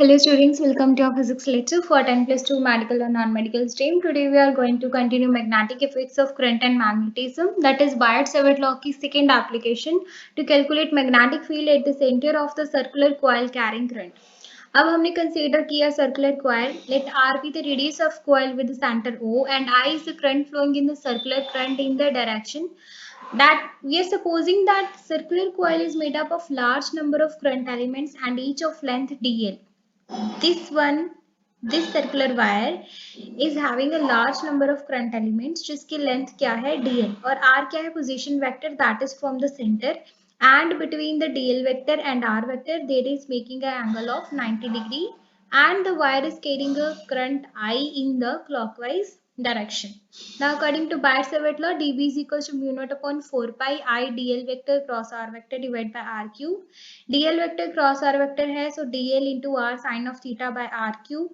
Hello students, welcome to our physics lecture for 10 plus 2 medical and non-medical stream. Today we are going to continue magnetic effects of current and magnetism, that is Biot-Savart law की second application to calculate magnetic field at the center of the circular coil carrying current. अब हमने consider किया circular coil. Let R be the radius of coil with the center O and I is the current flowing in the circular current in the direction that we are supposing that circular coil is made up of large number of current elements and each of length dl. This circular wire is having a large number of current elements जिसकी length क्या है dl और r क्या है position vector that is from the center and between the dl vector and r vector there is making an angle of 90 degree and the wire is carrying a current I in the clockwise direction. Now according to Biot-Savart law, dB is equals to mu naught upon 4 pi I dl vector cross r vector divided by r cube. dl vector cross r vector है so dl into r sin of theta by r cube.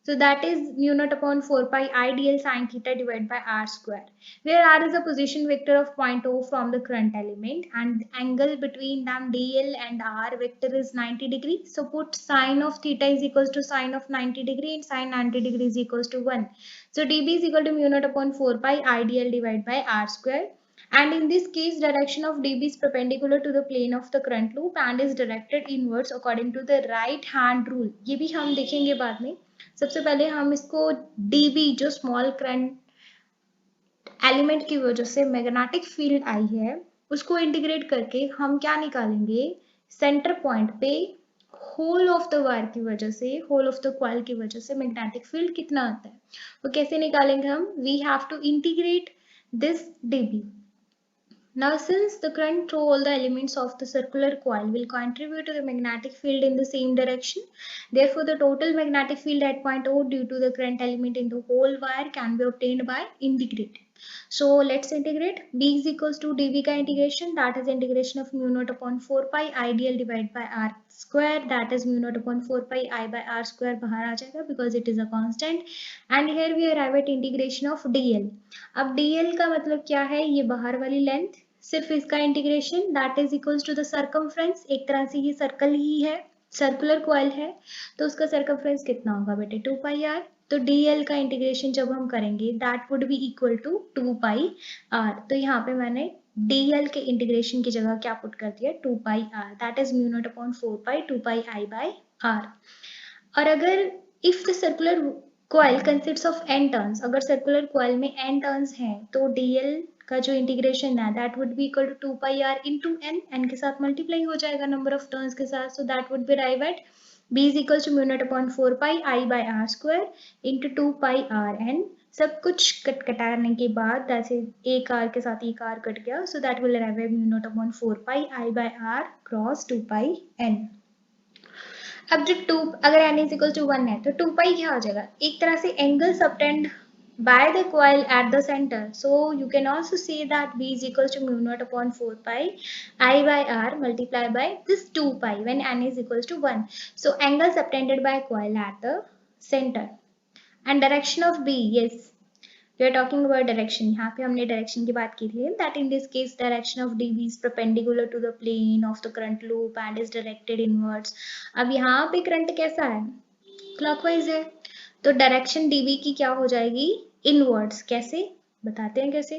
So that is mu naught upon 4 pi I dl sin theta divided by r square, where r is a position vector of point O from the current element and angle between them dl and r vector is 90 degree. So put sin of theta is equals to sin of 90 degree and sin 90 degree is equals to 1. So dB is equal to mu naught upon 4 pi I dl divided by r square. And in this case, direction of dB is perpendicular to the plane of the current loop and is directed inwards according to the right hand rule. ये भी हम देखेंगे बाद में. सबसे पहले हम इसको dB जो स्मॉल करंट एलिमेंट की वजह से मैग्नेटिक फील्ड आई है उसको इंटीग्रेट करके हम क्या निकालेंगे सेंटर पॉइंट पे होल ऑफ द वायर की वजह से होल ऑफ द कॉइल की वजह से मैग्नेटिक फील्ड कितना आता है वो कैसे निकालेंगे हम we have to integrate this dB. Now since the current through all the elements of the circular coil will contribute to the magnetic field in the same direction, therefore the total magnetic field at point O due to the current element in the whole wire can be obtained by integrating. So let's integrate. B is equals to dV का integration, that is integration of mu naught upon 4 pi I dl divided by r square, that is mu naught upon 4 pi I by r square बाहर आ जाएगा because it is a constant and here we arrive at integration of dl. अब dl का मतलब क्या है, ये बाहर वाली लेंथ, सिर्फ इसका integration that is equals to the circumference, एक तरह से ये सर्कल ही है, सर्कुलर कॉइल है तो उसका सर्कमफ्रेंस कितना होगा बेटे 2 पाई आर. तो dl का इंटीग्रेशन जब हम करेंगे that would be equal to 2 pi R. तो यहाँ पे मैंने dl के इंटीग्रेशन की जगह क्या पुट कर दिया 2 pi R, that is mu not upon 4 pi 2 pi I by R. और अगर if the circular coil consists of n turns, अगर सर्कुलर कॉइल में n टर्न्स हैं तो dl का जो इंटीग्रेशन है that would be equal to 2 pi R into n के साथ मल्टीप्लाई हो जाएगा नंबर ऑफ टर्न्स के साथ. So that would be arrive at b is equal to mu not upon 4 pi I by R square into 2 pi R n. सब कुछ कटाने के बाद जैसे एक आर के साथ एक आर कट गया so that will arrive at mu not upon 4 pi I by R cross 2 pi n. अब जब 2 अगर n इज इक्वल टू 1 है तो 2 पाई क्या हो जाएगा, एक तरह से angle subtend by the coil at the center. So you can also say that B is equals to mu naught upon 4 pi I by R multiplied by this 2 pi when n is equals to 1. So angle subtended by coil at the center. And direction of B, yes, we are talking about direction. यहाँ पे हमने direction की बात की थी that in this case direction of dB is perpendicular to the plane of the current loop and is directed inwards. अब यहाँ पे current कैसा है, clockwise है तो डायरेक्शन dB की क्या हो जाएगी इनवर्ड्स. कैसे बताते हैं कैसे,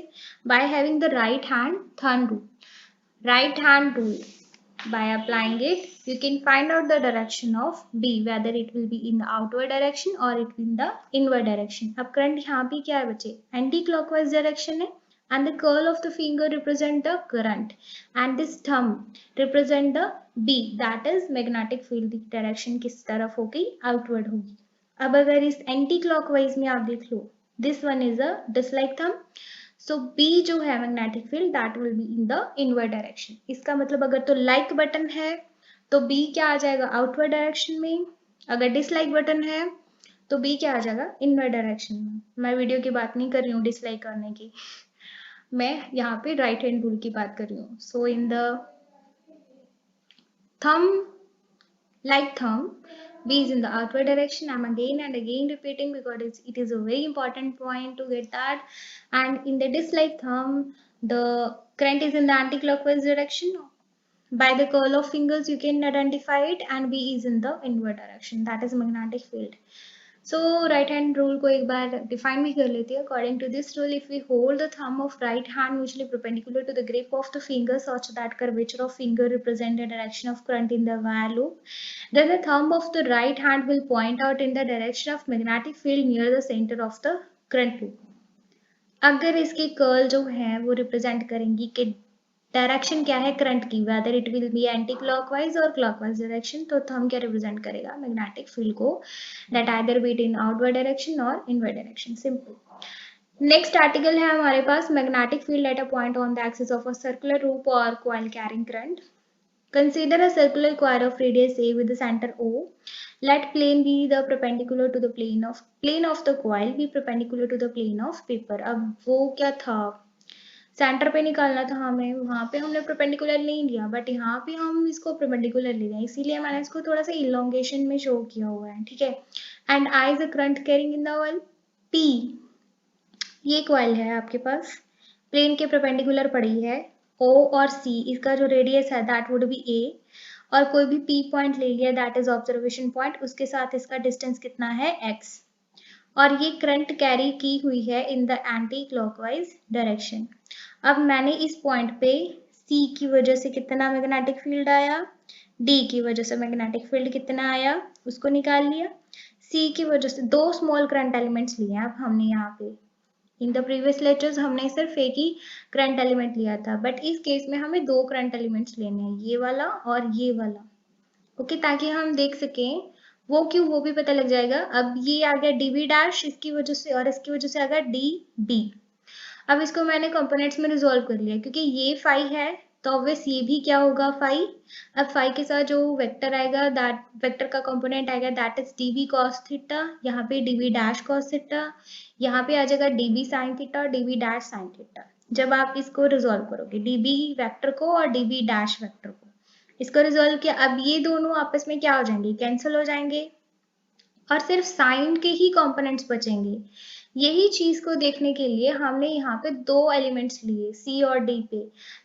by having the right hand Thurn rule. Right hand rule by applying it you can find out the direction of B, whether it will be in the outward direction or it will in the inward direction. अब current यहाँ पे क्या है बच्चे, anti clockwise direction है and the curl of the finger represent the current and this thumb represent the B, that is magnetic field की direction किस तरफ होगी, आउटवर्ड होगी. अब अगर इस एंटी क्लॉकवाइज में आप देख लो this one is a dislike thumb, so B जो है magnetic field that will be in the inward direction. इसका मतलब अगर तो लाइक बटन है तो B क्या आ जाएगा आउटवर्ड डायरेक्शन में, अगर डिसलाइक बटन है तो B क्या आ जाएगा इनवर्ड डायरेक्शन में. मैं वीडियो की बात नहीं कर रही हूँ डिसलाइक करने की, मैं यहाँ पे राइट हैंड रूल की बात कर रही हूँ. So in the thumb like thumb B is in the outward direction. I'm again and again repeating because it is a very important point to get that. And in the dislike thumb the current is in the anti-clockwise direction By the curl of fingers you can identify it, and B is in the inward direction, that is magnetic field. So right hand rule को एक बार define भी कर लेते हैं. According to this rule, if we hold the thumb of right hand mutually perpendicular to the grip of the finger such that curvature of finger represent the direction of current in the wire loop, then the thumb of the right hand will point out in the direction of magnetic field near the center of the current loop. अगर इसकी curl जो है वो represent करेंगी कि direction क्या है current की, whether it will be anti clockwise और क्लॉकवाइज डायरेक्शन, तो हम क्या रिप्रेजेंट करेगा मैग्नेटिक फील्ड को, that either be it in outward direction और inward direction. Simple. Next article है हमारे पास magnetic field at a point on the axis of a circular loop और coil carrying current. Consider a circular coil of radius A with the center O. Let plane be the perpendicular to the plane of the coil be perpendicular to the plane of paper. अब वो क्या था, centre पे निकालना था हमें, वहां पे हमने परपेंडिकुलर नहीं लिया, बट यहाँ पे हम इसको परपेंडिकुलर ले रहे हैं, इसीलिए मैंने इसको थोड़ा सा इलोंगेशन में शो किया हुआ है. ठीक है. And I is a current carrying in the oil. P ये कॉइल है आपके पास, प्लेन के परपेंडिकुलर पड़ी है. O और C इसका जो रेडियस है दैट वुड बी A, और कोई भी P पॉइंट ले लिया दैट इज ऑब्जर्वेशन पॉइंट, उसके साथ इसका डिस्टेंस कितना है x, और ये करंट कैरी की हुई है in the anti clockwise direction. अब मैंने इस पॉइंट पे C की वजह से कितना मैग्नेटिक फील्ड आया, D की वजह से मैग्नेटिक फील्ड कितना आया उसको निकाल लिया. C की वजह से दो स्मॉल करंट एलिमेंट्स लिए हैं अब हमने यहाँ पे. इन द प्रीवियस लेक्चर्स हमने सिर्फ एक ही करंट एलिमेंट लिया था, बट इस केस में हमें दो करंट एलिमेंट्स लेने हैं, ये वाला और ये वाला. ओके, ताकि हम देख सकें वो क्यों, वो भी पता लग जाएगा. अब ये आ गया dB डैश इसकी वजह से, और इसकी वजह से आ गया dB. अब इसको मैंने कंपोनेंट्स में रिजोल्व कर लिया, क्योंकि ये फाई है तो ऑब्वियस ये भी क्या होगा फाई. अब फाई के साथ जो वेक्टर आएगा, दैट वेक्टर का कंपोनेंट आएगा that is dB cos theta, यहाँ पे dB डैश cos थीटा, यहाँ पे आ जाएगा dB sin थीटा और dB डैश sin थीटा. जब आप इसको रिजोल्व करोगे dB वेक्टर को और dB डैश वेक्टर को, इसको रिजोल्व किया, अब ये दोनों आपस में क्या हो जाएंगे, कैंसिल हो जाएंगे, और सिर्फ साइन के ही कंपोनेंट्स बचेंगे. यही चीज को देखने के लिए हमने यहाँ पे दो एलिमेंट्स लिए C और D पे,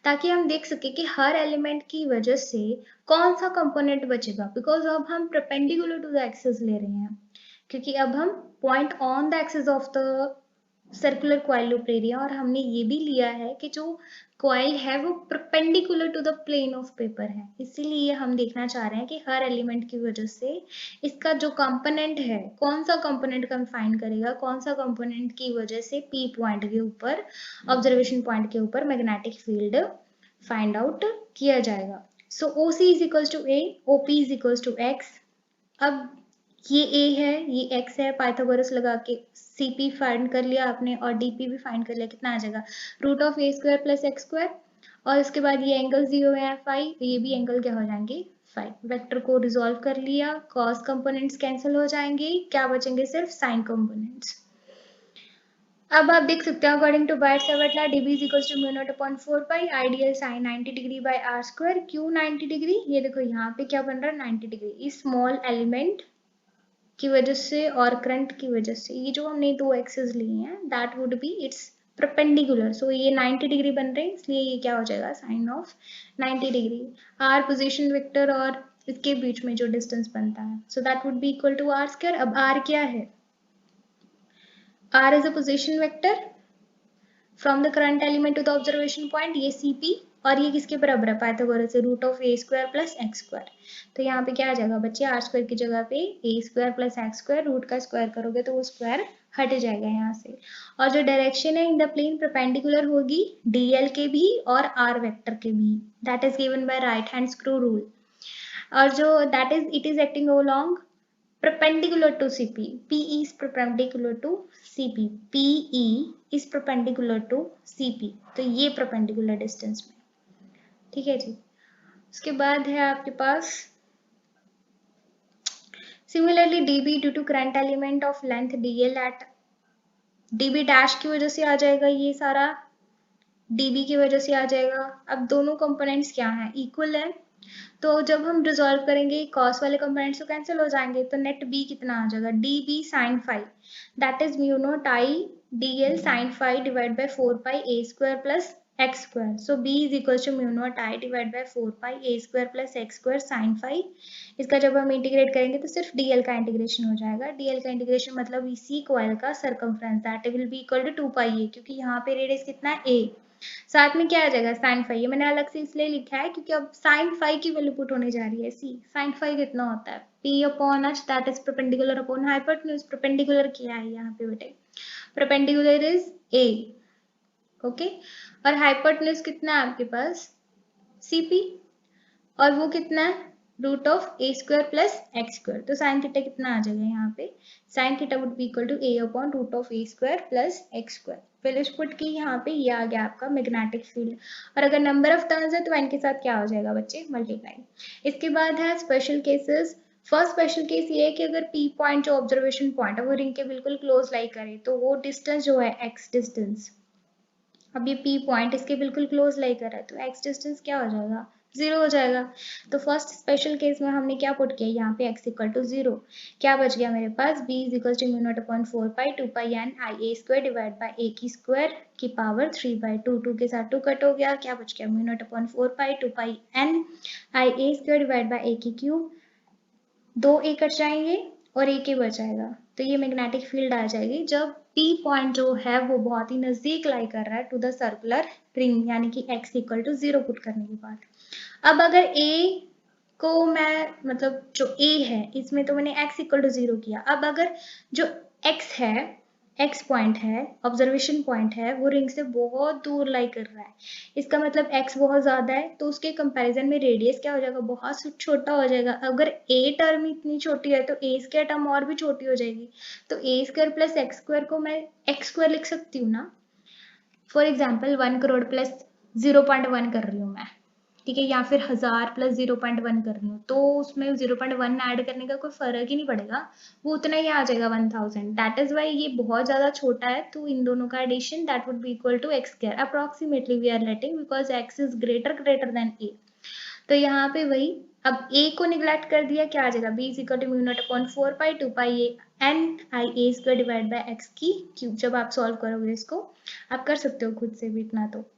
ताकि हम देख सके कि हर एलिमेंट की वजह से कौन सा कंपोनेंट बचेगा, बिकॉज अब हम परपेंडिकुलर टू द एक्सिस ले रहे हैं, क्योंकि अब हम point on the axis of the circular coil loop ले रहे हैं, और हमने ये भी लिया है कि जो कॉइल है वो perpendicular to the plane of paper है, इसीलिए हम देखना चाह रहे हैं कि हर एलिमेंट की वजह से इसका जो कंपोनेंट है, कौन सा कंपोनेंट कंफाइन करेगा, कौन सा कंपोनेंट की वजह से P पॉइंट के ऊपर, ऑब्जर्वेशन पॉइंट के ऊपर मैग्नेटिक फील्ड फाइंड आउट किया जाएगा. So OC is equals to A, OP is equals to X. अब ये A है, ये X है, पाइथागोरस लगा के CP फाइंड कर लिया आपने और DP भी फाइंड कर लिया, कितना आ जाएगा root of A square plus X square, और इसके बाद ये एंगल्स दिए हुए हैं फाई, ये भी एंगल क्या हो जाएंगे फाई. वेक्टर को रिजोल्व कर लिया, कॉस कंपोनेंट्स कैंसिल हो जाएंगे, क्या बचेंगे सिर्फ साइन कंपोनेंट्स. अब आप देख सकते हैं according to Biot Savart dB is equals to mu not upon 4 pi I dl sine 90 degree by R square. क्यों 90 डिग्री, ये देखो यहाँ पे क्या बन रहा है 90 डिग्री, इस स्मॉल एलिमेंट की वजह से और करंट की वजह से, ये जो हमने दो एक्सेस लिए हैं that would be its perpendicular, so ये 90 डिग्री बन रहे हैं, इसलिए ये क्या हो जाएगा sine of 90 degree. R position vector और इसके बीच में जो डिस्टेंस बनता है, so that would be equal to R square. अब आर क्या है, R is a position vector from the current element to the observation point, ये CP, और ये किसके बराबर है पाइथागोरस से root of A square plus X square. तो यहाँ पे क्या आ जाएगा बच्चे, आर स्क्वायर की जगह पे A square plus X square, root का स्क्वायर करोगे तो वो स्क्वायर हट जाएगा यहाँ से, और जो डायरेक्शन है इन द प्लेन परपेंडिकुलर होगी DL के भी और R वेक्टर के भी, that is given by right hand screw rule, और जो that is it is acting along perpendicular to CP. PE is perpendicular to CP. PE is perpendicular to CP. तो ये perpendicular distance में, ठीक है जी. उसके बाद है आपके पास similarly DB due to current element of length DL at DB dash की वजह से आ जाएगा, ये सारा DB की वजह से आ जाएगा. अब दोनों कंपोनेंट्स क्या हैं, इक्वल है, तो जब हम रिजॉल्व करेंगे कॉस वाले कंपोनेंट्स तो कैंसिल हो जाएंगे, तो नेट B कितना आ जाएगा DB sin phi, that is mu naught I DL sin phi divide by 4 pi A square plus x square. So b is equals to mu naught I divided by 4 pi a square plus x square sin phi. इसका जब हम integrate करेंगे तो सिर्फ dl का integration हो जाएगा. dl का इंटीग्रेशन मतलब इसी कॉइल का circumference that will be equal to 2 pi a, क्योंकि यहाँ पे रेडियस कितना है a. साथ में क्या आ जाएगा sin phi. ये मैंने अलग से इसलिए लिखा है क्योंकि अब sin phi की वैल्यू पुट होने जा रही है. सी sin phi कितना होता है p upon h that is perpendicular upon hypotenuse. Perpendicular क्या है यहाँ पे बेटे, परपेंडिकुलर इज a. ओके और हाइपोटेन्यूज कितना है आपके पास cp और वो कितना है root of a square plus x square. तो साइन थीटा कितना आ जाएगा यहाँ पे, sine theta would be equal to a upon root of a square plus x square. Values put की यहाँ पे ये आ गया आपका मैग्नेटिक फील्ड. और अगर नंबर ऑफ टर्न्स है तो n के साथ क्या हो जाएगा बच्चे, मल्टीप्लाई. इसके बाद है special cases. First special case ये है कि अगर p पॉइंट जो ऑब्जर्वेशन पॉइंट है वो रिंग के बिल्कुल क्लोज लाई करे तो वो डिस्टेंस जो है x डिस्टेंस, अब ये P पॉइंट इसके बिल्कुल क्लोज लाई कर रहा है तो x डिस्टेंस क्या हो जाएगा, 0 हो जाएगा. तो फर्स्ट स्पेशल केस में हमने क्या पुट किया यहाँ पे x इक्वल टू 0. क्या बच गया मेरे पास, b is equal to mu not upon 4 pi 2 pi n i a square divide by a की स्क्वायर की पावर 3 बाई 2. 2 के साथ 2 कट हो गया, क्या बच गया mu not upon 4 pi 2 pi n i a square divide by a की क्यूब. 2 a कट जाएंगे और a के बचाएगा. तो ये मैग्नेटिक फील्ड आ जाएगी जब P पॉइंट जो है वो बहुत ही नजदीक लाई कर रहा है टू द सर्कुलर रिंग, यानी कि x इक्वल टू 0 पुट करने के बाद. अब अगर a को मैं मतलब जो a है इसमें तो मैंने x इक्वल टू 0 किया. अब अगर जो x है, x पॉइंट है, ऑब्जर्वेशन पॉइंट है, वो रिंग से बहुत दूर लाई कर रहा है, इसका मतलब x बहुत ज्यादा है तो उसके कंपैरिजन में रेडियस क्या हो जाएगा, बहुत छोटा हो जाएगा. अगर a टर्म इतनी छोटी है तो a स्क्वायर टर्म और भी छोटी हो जाएगी. तो a square plus x square को मैं x स्क्वायर लिख सकती हूँ ना. फॉर एग्जाम्पल 1 करोड़ प्लस 0.1 कर रही हूँ मैं, ठीक है, या फिर 1000 प्लस 0.1 कर रही हूँ तो उसमें 0.1 ऐड करने का कोई फर्क ही नहीं पड़ेगा, वो उतना ही आ जाएगा 1000. दैट इज वाई ये बहुत ज्यादा छोटा है तो इन दोनों का addition that would be equal to x square. Approximately we are letting because x is greater than a. तो यहाँ पे वही अब a को निगलेक्ट कर दिया, क्या आ जाएगा b is equal to mu not upon 4 pi 2 pi a n i a square divide by x की क्यूब. जब आप सॉल्व करोगे इसको आप कर सकते हो खुद से भी इतना. तो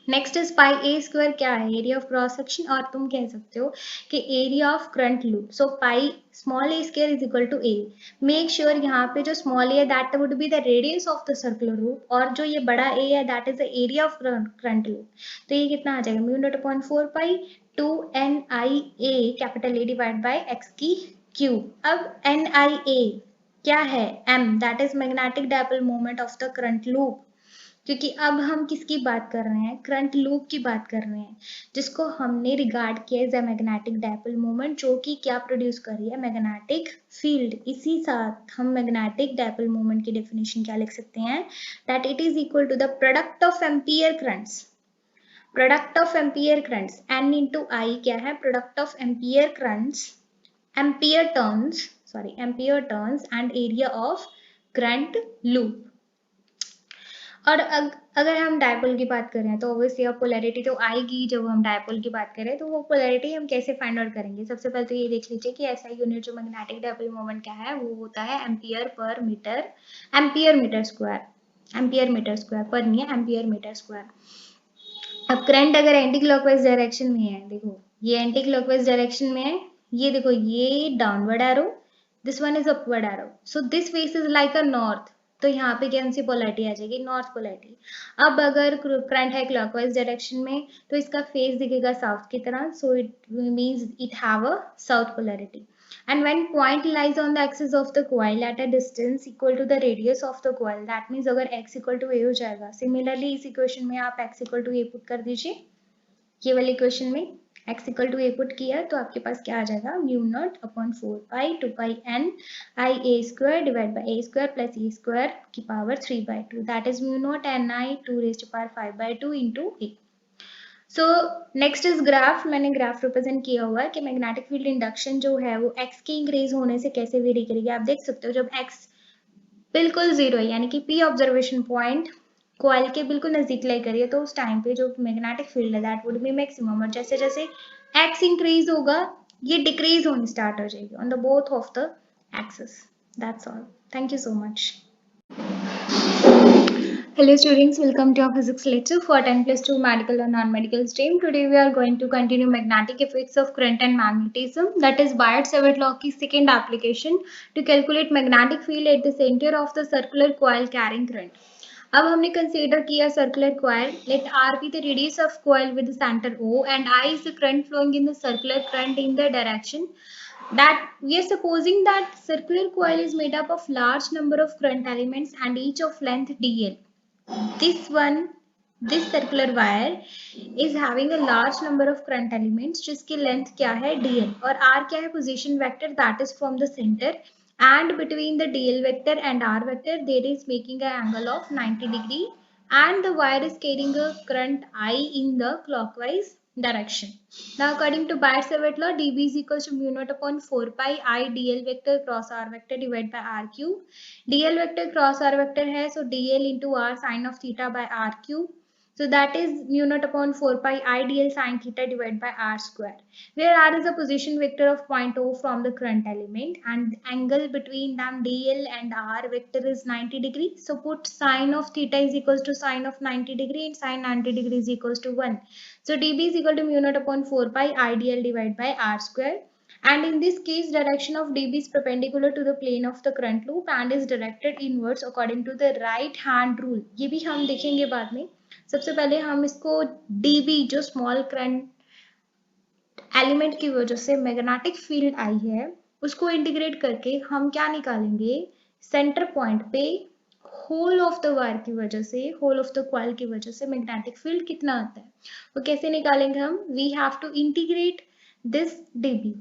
next is pi A square क्या है, एरिया ऑफ क्रॉस सेक्शन, और तुम कह सकते हो कि area of current loop. So pi small A square is equal to A. Make sure यहाँ पे जो स्मॉल ए है that would be the radius of the circular loop और जो ये बड़ा ए है that is the area of current loop. तो ये कितना आ जाएगा mu not upon 4 pi 2 n i a capital A divide by x की क्यूब. अब n i a क्या है, m that is magnetic dipole moment of the current loop. क्योंकि अब हम किसकी बात कर रहे हैं, करंट लूप की बात कर रहे हैं जिसको हमने रिगार्ड किया as a magnetic dipole moment, जो कि क्या प्रोड्यूस कर रही है, मैग्नेटिक फील्ड. इसी साथ हम मैग्नेटिक डायपोल मोमेंट की डेफिनेशन क्या लिख सकते हैं, that it is equal to the product of ampere currents. Product of ampere currents n into I क्या है, product of ampere currents, ampere turns and area of current loop. और अगर हम डायपोल की बात करें तो ऑब्वियसली अब पोलैरिटी तो आएगी जब हम डायपोल की बात करें. तो वो पोलैरिटी हम कैसे फाइंड आउट करेंगे, सबसे पहले तो ये देख लीजिए कि ऐसा यूनिट जो मैग्नेटिक डायपोल मोमेंट क्या है वो होता है ampere per metre, ampere metre square पर नहीं है, एम्पियर मीटर स्क्वायर. अब करंट अगर एंटी क्लॉकवाइज डायरेक्शन में है, देखो ये एंटी क्लॉकवाइज डायरेक्शन में है, ये देखो ये downward arrow, this one is upward arrow. So this face is like a north, तो यहाँ पे कौन सी पोलैरिटी आ जाएगी, नॉर्थ पोलैरिटी. अब अगर करंट है क्लॉकवाइज डायरेक्शन में तो इसका फेस दिखेगा साउथ की तरह, so it means it have a south polarity. And when point lies on the axis of the coil at a distance equal to the radius of the coil, that means अगर x equal to a हो जाएगा. Similarly इस equation में आप x equal to a put कर दीजिए, ये वाली इक्वेशन में x equal to A put किया तो आपके पास क्या आ जाएगा, mu not upon 4 pi 2 pi n i a square divide by a square plus e square की power 3 by 2, that is mu not n i 2 raise to power 5 by 2 into a. So next is graph. मैंने graph represent किया हुआ है कि magnetic field induction जो है वो x के इंक्रीज होने से कैसे वेरी करेगी. आप देख सकते हो जब x बिल्कुल 0 है यानी कि p ऑब्जर्वेशन पॉइंट कॉइल के बिल्कुल नजदीक लाई करिए तो उस टाइम पे जो मैग्नेटिक फील्ड है दैट वुड बी मैक्सिमम, और जैसे जैसे x इंक्रीज होगा ये डिक्रीज होनी स्टार्ट हो जाएगी on the both of the axis. That's all. Thank you so much. Hello students, welcome to our physics lecture for 10 plus 2 medical and non-medical stream. Today we are going to continue magnetic effects of current and magnetism, that is Biot-Savart law की second application to calculate magnetic field at the center of the circular coil carrying current. अब हमने consider किया circular coil. Let R be the radius of coil with the center O and I is the current flowing in the circular current in the direction that we are supposing that circular coil is made up of large number of current elements and each of length dl. This circular wire is having a large number of current elements जिसकी length क्या है dl और r क्या है position vector that is from the center and between the dl vector and r vector there is making an angle of 90 degree and the wire is carrying a current I in the clockwise direction. Now according to Biot-Savart law, dB is equals to mu naught upon 4 pi I dl vector cross r vector divided by r cube. dl vector cross r vector है so dl into r sin of theta by r cube. So that is mu naught upon 4 pi I dl sin theta divided by r square, where r is a position vector of point O from the current element and angle between them dl and r vector is 90 degree. So put sin of theta is equals to sin of 90 degree and sin 90 degree is equals to 1. So dB is equal to mu naught upon 4 pi I dl divided by r square. And in this case, direction of dB is perpendicular to the plane of the current loop and is directed inwards according to the right hand rule. ये भी हम देखेंगे बाद में. सबसे पहले हम इसको dB जो small current एलिमेंट की वजह से मैग्नेटिक फील्ड आई है उसको इंटीग्रेट करके हम क्या निकालेंगे सेंटर पॉइंट पे होल ऑफ द वायर की वजह से होल ऑफ द कॉइल की वजह से मैग्नेटिक फील्ड कितना आता है वो कैसे निकालेंगे हम we have to integrate this dB.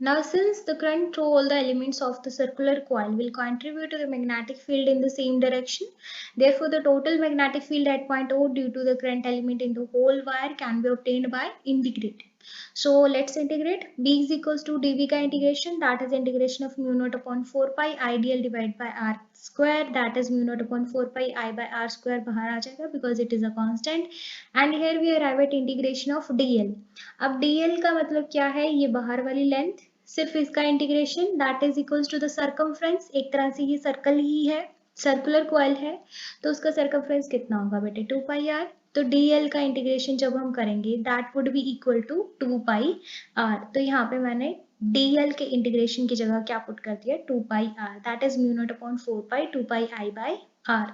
Now since the current through all the elements of the circular coil will contribute to the magnetic field in the same direction, therefore the total magnetic field at point O due to the current element in the whole wire can be obtained by integrating. So let's integrate. B is equals to dV का integration, that is integration of mu naught upon 4 pi I dl divided by r square, that is mu naught upon 4 pi I by r square बाहर आ जाएगा because it is a constant and here we arrive at integration of dl. अब dl का मतलब क्या है, ये बाहर वाली लेंथ, सिर्फ इसका integration that is equals to the circumference, एक तरह से ये सर्कल ही है, सर्कुलर कॉइल है तो उसका सर्कमफ्रेंस कितना होगा बेटे 2 पाई आर. तो dl का इंटीग्रेशन जब हम करेंगे that would be equal to 2 pi R. तो यहाँ पे मैंने dl के इंटीग्रेशन की जगह क्या पुट कर दिया 2 pi R, that is mu not upon 4 pi 2 pi I by R.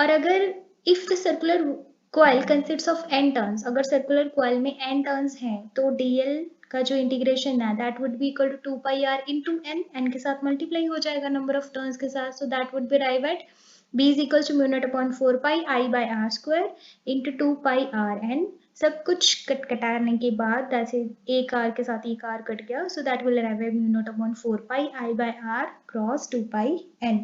और अगर if the circular coil consists of n turns, अगर सर्कुलर कॉइल में n टर्न्स हैं तो dl का जो इंटीग्रेशन है that would be equal to 2 pi R into n के साथ मल्टीप्लाई हो जाएगा नंबर ऑफ टर्न्स के साथ. So that would be arrive at b is equal to mu not upon 4 pi I by R square into 2 pi R n. सब कुछ कटाने के बाद जैसे एक आर के साथ एक आर कट गया so that will arrive at mu not upon 4 pi I by R cross 2 pi n.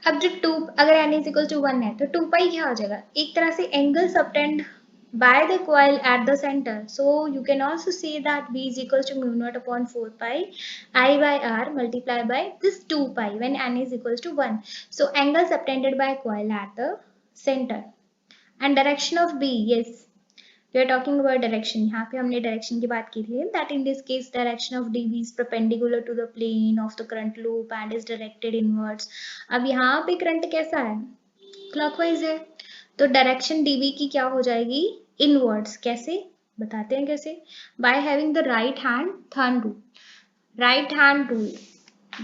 अब जब 2 अगर n इज इक्वल टू 1 है तो 2 पाई क्या हो जाएगा, एक तरह से angle subtend by the coil at the center. So you can also say that B is equals to mu naught upon 4 pi I by R multiplied by this 2 pi when n is equals to 1. So angle subtended by coil at the center. And direction of B, yes, we are talking about direction. यहाँ पे हमने direction की बात की थी. That in this case direction of dB is perpendicular to the plane of the current loop and is directed inwards. अब यहाँ पे current कैसा है, clockwise है तो डायरेक्शन dB की क्या हो जाएगी इनवर्ड्स. कैसे बताते हैं कैसे, by having the right hand Thurn rule. Right hand rule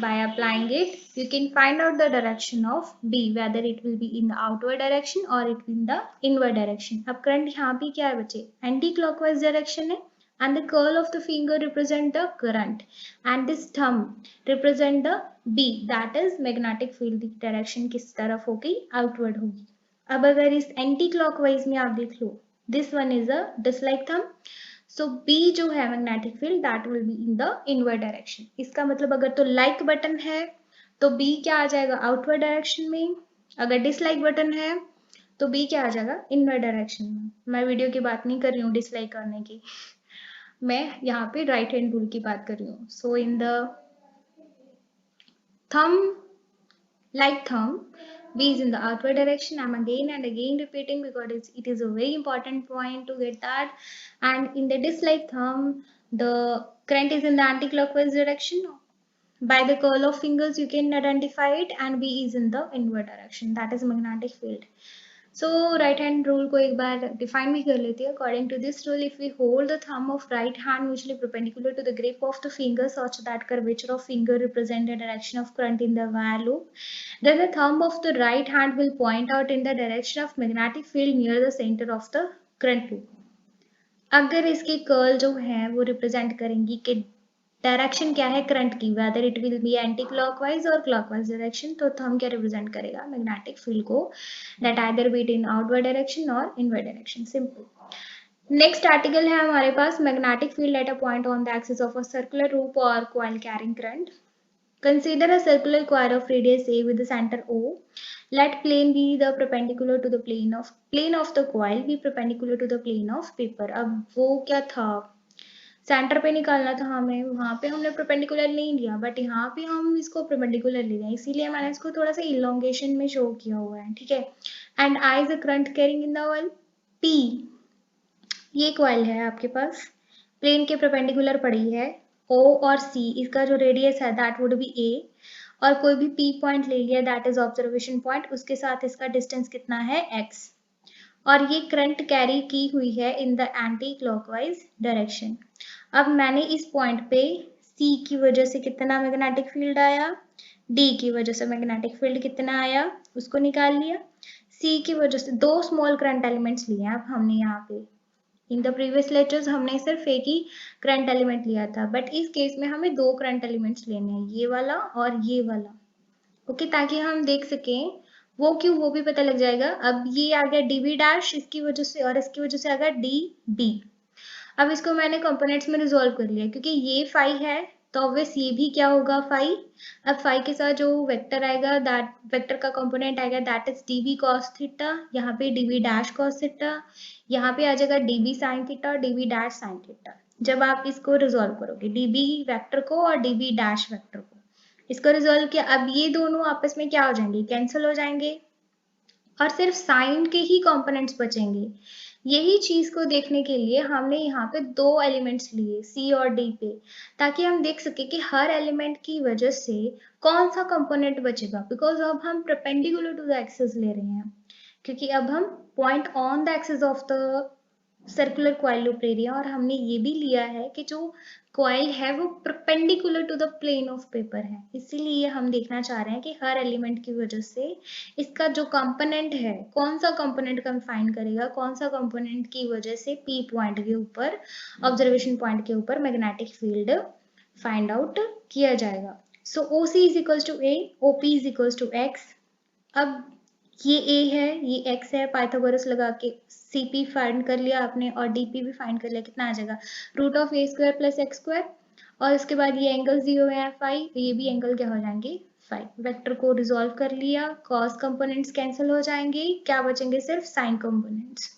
by applying it you can find out the direction of B, whether it will be in the outward direction or it will be in the inward direction. अब current यहाँ भी क्या है बच्चे, anti clockwise direction है and the curl of the finger represent the current and this thumb represent the B, that is magnetic field की direction किस तरफ होगी, आउटवर्ड होगी. अब अगर इस एंटी क्लॉकवाइज में आप देख लो, this one is a dislike thumb, so B जो है magnetic field that will be in the inward direction. इसका मतलब अगर तो लाइक बटन है तो B क्या आ जाएगा आउटवर्ड डायरेक्शन में, अगर डिसलाइक बटन है तो B क्या आ जाएगा इनवर्ड डायरेक्शन में. मैं वीडियो की बात नहीं कर रही हूँ डिसलाइक करने की, मैं यहाँ पे राइट हैंड रूल की बात कर रही हूँ. So in the thumb, like thumb, B is in the outward direction. I'm again and again repeating because it is a very important point to get that. And in the dislike thumb, the current is in the anti-clockwise direction. By the curl of fingers you can identify it, and B is in the inward direction, that is magnetic field. So right hand rule को एक बार define भी कर लेते हैं. According to this rule, if we hold the thumb of right hand mutually perpendicular to the grip of the finger such that curvature of finger represent the direction of current in the wire loop, then the thumb of the right hand will point out in the direction of magnetic field near the center of the current loop. अगर इसकी curl जो है वो represent करेंगी कि direction क्या है current की, whether it will be anti clockwise और क्लॉकवाइज डायरेक्शन, तो थंब क्या रिप्रेजेंट करेगा मैग्नेटिक फील्ड को, that either be it in outward direction और inward direction. Simple. Next article है हमारे पास magnetic field at a point on the axis of a circular loop और coil carrying current. Consider a circular coil of radius A with the center O. Let plane be the perpendicular to the plane of the coil be perpendicular to the plane of paper. अब वो क्या था, centre पे निकालना था हमें, वहां पे हमने परपेंडिकुलर नहीं लिया, बट यहाँ पे हम इसको परपेंडिकुलर ले रहे हैं, इसीलिए मैंने इसको थोड़ा सा इलोंगेशन में शो किया हुआ है. ठीक है. And I is a current carrying in the coil P. ये कॉइल है आपके पास, प्लेन के परपेंडिकुलर पड़ी है. O और C, इसका जो रेडियस है दैट वुड बी A, और कोई भी P पॉइंट ले लिया दैट इज ऑब्जर्वेशन पॉइंट, उसके साथ इसका डिस्टेंस कितना है x, और ये करंट कैरी की हुई है in the anti clockwise direction. अब मैंने इस पॉइंट पे C की वजह से कितना मैग्नेटिक फील्ड आया, D की वजह से मैग्नेटिक फील्ड कितना आया, उसको निकाल लिया. C की वजह से दो स्मॉल करंट एलिमेंट्स लिए अब हमने यहाँ पे. इन द प्रीवियस लेक्चर्स हमने सिर्फ एक ही करंट एलिमेंट लिया था, बट इस केस में हमें दो करंट एलिमेंट्स लेने हैं, ये वाला और ये वाला. ओके, ताकि हम देख सकें वो क्यों, वो भी पता लग जाएगा. अब ये आ गया dB डैश इसकी वजह से, और इसकी वजह से आ गया dB. अब इसको मैंने कंपोनेंट्स में रिजोल्व कर लिया, क्योंकि ये फाई है तो ऑब्वियस ये भी क्या होगा फाई. अब फाई के साथ जो वेक्टर आएगा, दैट वेक्टर का कंपोनेंट आएगा that is dB cos theta, यहाँ पे dB डैश cos थीटा, यहाँ पे आ जाएगा dB sin थीटा और dB डैश sin थीटा. जब आप इसको रिजोल्व करोगे dB वेक्टर को और dB डैश वेक्टर को, इसको रिजोल्व किया, अब ये दोनों आपस में क्या हो जाएंगे, कैंसिल हो जाएंगे, और सिर्फ साइन के ही कंपोनेंट्स बचेंगे. यही चीज को देखने के लिए हमने यहाँ पे दो एलिमेंट्स लिए C और D पे, ताकि हम देख सके कि हर एलिमेंट की वजह से कौन सा कंपोनेंट बचेगा, बिकॉज अब हम परपेंडिकुलर टू द एक्सिस ले रहे हैं, क्योंकि अब हम point on the axis of the circular coil loop ले रही है, और हमने ये भी लिया है कि जो कॉइल है वो perpendicular to the plane of paper है, इसीलिए हम देखना चाह रहे हैं कि हर एलिमेंट की वजह से इसका जो कंपोनेंट है, कौन सा कंपोनेंट कंफाइन करेगा, कौन सा कंपोनेंट की वजह से P पॉइंट के ऊपर, ऑब्जर्वेशन पॉइंट के ऊपर मैग्नेटिक फील्ड फाइंड आउट किया जाएगा. So OC is equals to A, OP is equals to X. अब ये A है, ये X है, पाइथागोरस लगा के CP फाइंड कर लिया आपने, और DP भी फाइंड कर लिया, कितना आ जाएगा root of A square plus X square, और इसके बाद ये एंगल्स दिए हुए हैं फाई, ये भी एंगल क्या हो जाएंगे फाई. वेक्टर को रिजोल्व कर लिया, कॉस कंपोनेंट्स कैंसिल हो जाएंगे, क्या बचेंगे सिर्फ साइन कंपोनेंट्स.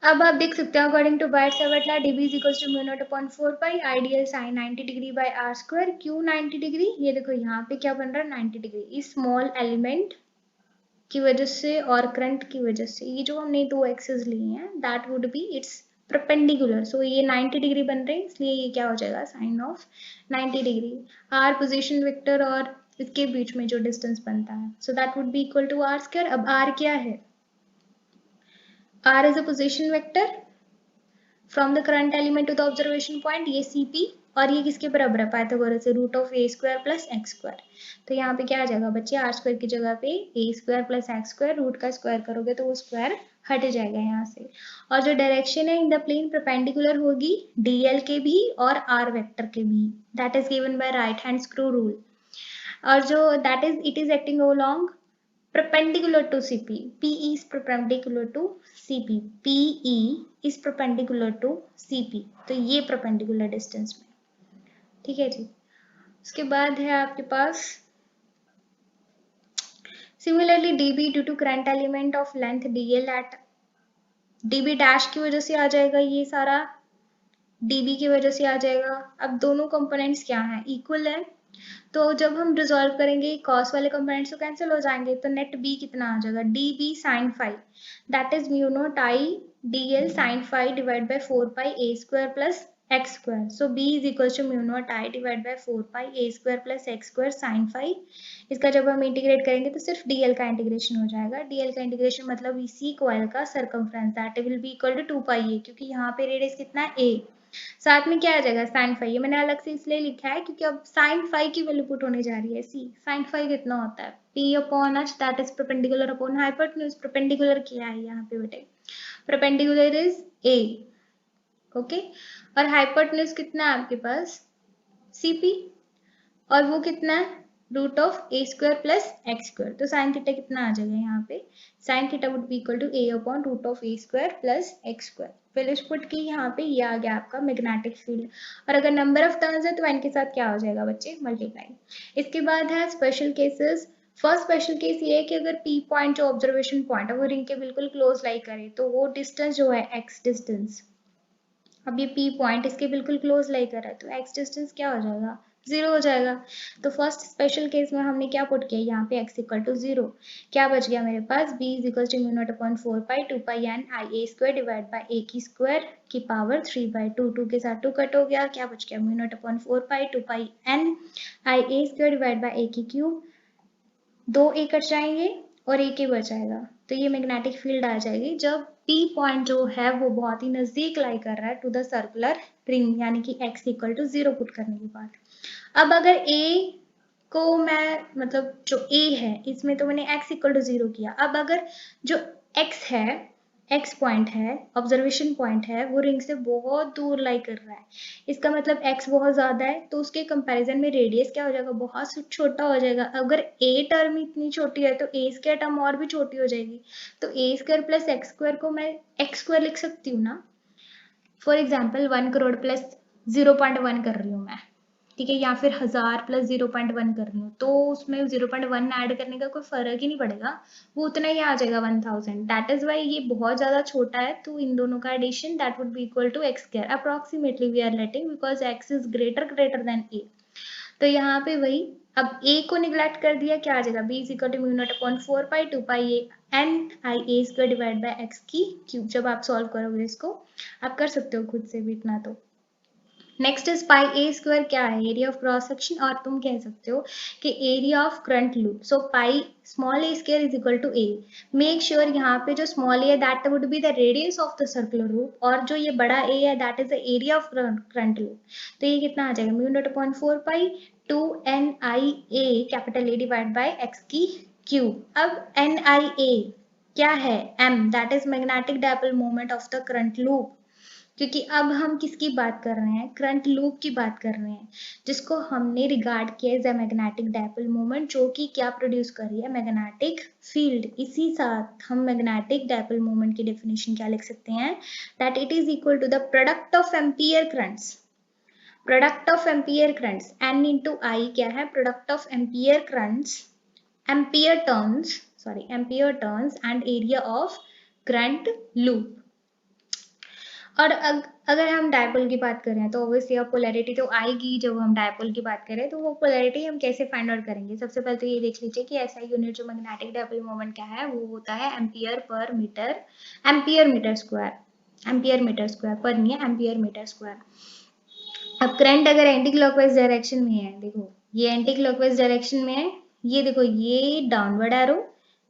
अब आप देख सकते हैं according to Biot Savart dB is equals to mu naught upon 4 pi ideal sin 90 degree by r square. क्यों 90 डिग्री, ये देखो यहाँ पे क्या बन रहा है 90 डिग्री, इस स्मॉल एलिमेंट की वजह से और करंट की वजह से, ये जो हमने दो एक्सेस लिए हैं that would be its perpendicular, so ये 90 डिग्री बन रहे हैं, इसलिए ये क्या हो जाएगा sine of 90 degree. R position vector और इसके बीच में जो डिस्टेंस बनता है, so that would be equal to R square. अब आर क्या है, R is a position vector from the current element to the observation point, ये CP, और ये किसके बराबर है पाइथागोरस से, root of A square plus X square. तो यहाँ पे क्या आ जाएगा बच्चे, आर स्क्वायर की जगह पे A square plus X square, root का स्क्वायर करोगे तो वो स्क्वायर हट जाएगा यहाँ से, और जो डायरेक्शन है इन द प्लेन परपेंडिकुलर होगी DL के भी और R वेक्टर के भी, that is given by right hand screw rule, और जो that is it is acting along perpendicular to CP. PE is perpendicular to CP. PE is perpendicular to CP. तो ये perpendicular distance में, ठीक है जी. उसके बाद है आपके पास similarly DB due to current element of length DL at DB dash की वजह से आ जाएगा, ये सारा DB की वजह से आ जाएगा. अब दोनों कंपोनेंट्स क्या हैं, इक्वल है, तो जब हम रिजोल्व करेंगे कॉस वाले कंपोनेंट्स तो कैंसिल हो जाएंगे, तो नेट B कितना आ जाएगा dB sin phi, that is mu naught I DL sin phi divide by 4 pi a square plus X square. So B is equal to mu naught I divide by 4 pi A square plus X square sine phi. इसका जब हम integrate करेंगे तो सिर्फ DL का integration हो जाएगा. DL का इंटीग्रेशन मतलब इसी कॉइल का circumference that will be equal to 2 pi A, क्योंकि यहाँ पे रेडियस कितना है ए. साथ में क्या आ जाएगा साइन फाई. ये मैंने अलग से इसलिए लिखा है क्योंकि अब साइन फाई की वैल्यू पुट होने जा रही है. सी साइन फाई कितना होता है P upon H that is perpendicular upon hypotenuse. Perpendicular क्या है यहाँ पे बेटे, परपेंडिकुलर इज ए. ओके, और हाइपोटेन्यूज कितना है आपके पास सीपी, और वो कितना है root of A square plus X square. तो साइन थीटा कितना आ जाएगा यहाँ पे, sine theta would be equal to A upon root of A square plus X square. Values put की यहाँ पे ये आ गया आपका मैग्नेटिक फील्ड. और अगर नंबर ऑफ टर्न्स है तो एन के साथ क्या हो जाएगा बच्चे, मल्टीप्लाई. इसके बाद है special cases. First special case ये है कि अगर पी पॉइंट जो ऑब्जर्वेशन पॉइंट है वो रिंग के बिल्कुल क्लोज लाई करे तो वो डिस्टेंस जो है एक्स डिस्टेंस, अब ये पी पॉइंट इसके बिल्कुल क्लोज लाई कर रहा है तो एक्स डिस्टेंस क्या हो जाएगा, जीरो हो जाएगा. तो फर्स्ट स्पेशल केस में हमने क्या पुट किया यहाँ पे x इक्वल टू जीरो. क्या बच गया मेरे पास, b is equal to mu not upon 4 pi 2 pi N I A square divide by A की स्क्वायर की पावर 3 बाई 2. 2 के साथ 2 कट हो गया, क्या बच गया mu not upon 4 pi 2 pi N I A square divide by A की क्यूब. 2 ए कट जाएंगे और एक ही बचाएगा. तो ये मैग्नेटिक फील्ड आ जाएगी जब P पॉइंट जो है वो बहुत ही नजदीक लाई कर रहा है टू द सर्कुलर रिंग, यानी कि x इक्वल टू 0 पुट करने के बाद. अब अगर A को मैं मतलब जो A है इसमें तो मैंने x इक्वल टू 0 किया. अब अगर जो x है, x पॉइंट है, ऑब्जर्वेशन पॉइंट है, वो रिंग से बहुत दूर लाई कर रहा है, इसका मतलब x बहुत ज्यादा है तो उसके कंपैरिजन में रेडियस क्या हो जाएगा, बहुत छोटा हो जाएगा. अगर a टर्म इतनी छोटी है तो a स्क्वायर टर्म और भी छोटी हो जाएगी. तो a square plus X square को मैं x स्क्वायर लिख सकती हूँ ना. फॉर एग्जाम्पल 1 करोड़ प्लस 0.1 कर रही हूँ मैं, ठीक है, या फिर 1000 प्लस 0.1 कर रही हूँ तो उसमें 0.1 ऐड करने का कोई फर्क ही नहीं पड़ेगा, वो उतना ही आ जाएगा 1000. दैट इज वाई ये बहुत ज्यादा छोटा है तो इन दोनों का addition that would be equal to X square. Approximately we are letting because X is greater than A. तो यहाँ पे वही अब a को निगलेक्ट कर दिया, क्या आ जाएगा b is equal to mu not upon 4 pi 2 pi N I A square divide by X की क्यूब. जब आप सॉल्व करोगे इसको आप कर सकते हो खुद से भी इतना. तो next is pi A square क्या है, एरिया ऑफ क्रॉस सेक्शन, और तुम कह सकते हो कि area of current loop. So pi small A square is equal to A. Make sure यहाँ पे जो स्मॉल ए है that would be the radius of the circular loop, और जो ये बड़ा ए है that is the area of current loop. तो ये कितना आ जाएगा mu not upon 4 pi 2 N I A capital A divide by X की क्यूब. अब एन आई ए क्या है, m that is magnetic dipole moment of the current loop. क्योंकि अब हम किसकी बात कर रहे हैं, करंट लूप की बात कर रहे हैं, जिसको हमने रिगार्ड किया as a magnetic dipole moment, जो कि क्या प्रोड्यूस कर रही है, मैग्नेटिक फील्ड. इसी साथ हम मैग्नेटिक डायपोल मोमेंट की डेफिनेशन क्या लिख सकते हैं, that it is equal to the product of ampere currents. Product of ampere currents n into I क्या है, product of ampere currents, ampere turns and area of current loop. और अगर हम डायपोल की बात करें तो ऑब्वियसली अब पोलैरिटी तो आएगी. जब हम डायपोल की बात करें तो वो पोलैरिटी हम कैसे फाइंड आउट करेंगे, सबसे पहले तो ये देख लीजिए कि ऐसा यूनिट जो मैग्नेटिक डायपोल मोमेंट क्या है वो होता है ampere per metre, ampere metre square पर नहीं है, एम्पियर मीटर स्क्वायर. अब करंट अगर एंटी क्लॉकवाइज डायरेक्शन में है, देखो ये एंटी क्लॉकवाइज डायरेक्शन में है, ये देखो ये downward arrow,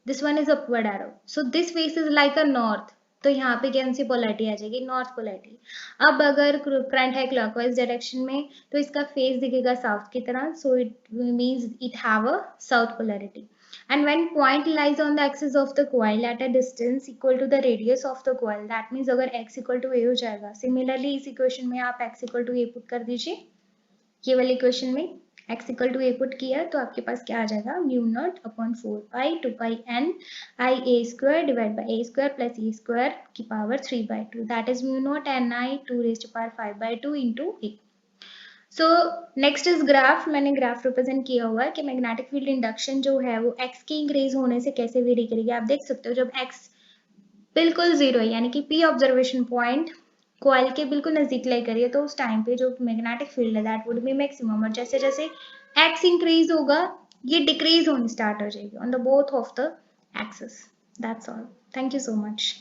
this one is upward arrow. So this face is like a north, तो यहाँ पे कौन सी पोलैरिटी आ जाएगी, नॉर्थ पोलैरिटी. अब अगर करंट है क्लॉकवाइज डायरेक्शन में तो इसका फेस दिखेगा साउथ की तरह, so it means it have a south polarity. And when point lies on the axis of the coil at a distance equal to the radius of the coil, that means अगर x equal to a हो जाएगा. Similarly इस equation में आप x equal to a put कर दीजिए, ये वाली इक्वेशन में x equal to A put किया तो आपके पास क्या आ जाएगा, mu not upon 4 pi 2 pi N I A square divide by A square plus E square की power 3 by 2, that is mu not N I 2 raise to power 5 by 2 into A. So next is graph. मैंने graph represent किया हुआ है कि magnetic field induction जो है वो x के इंक्रीज होने से कैसे वेरी करेगी. आप देख सकते हो जब x बिल्कुल जीरो है यानी कि p ऑब्जर्वेशन पॉइंट कॉइल के बिल्कुल नजदीक लाई करिए तो उस टाइम पे जो मैग्नेटिक फील्ड है दैट वुड बी मैक्सिमम, और जैसे जैसे x इंक्रीज होगा ये डिक्रीज होनी स्टार्ट हो जाएगी on the both of the axis. That's all. Thank you so much.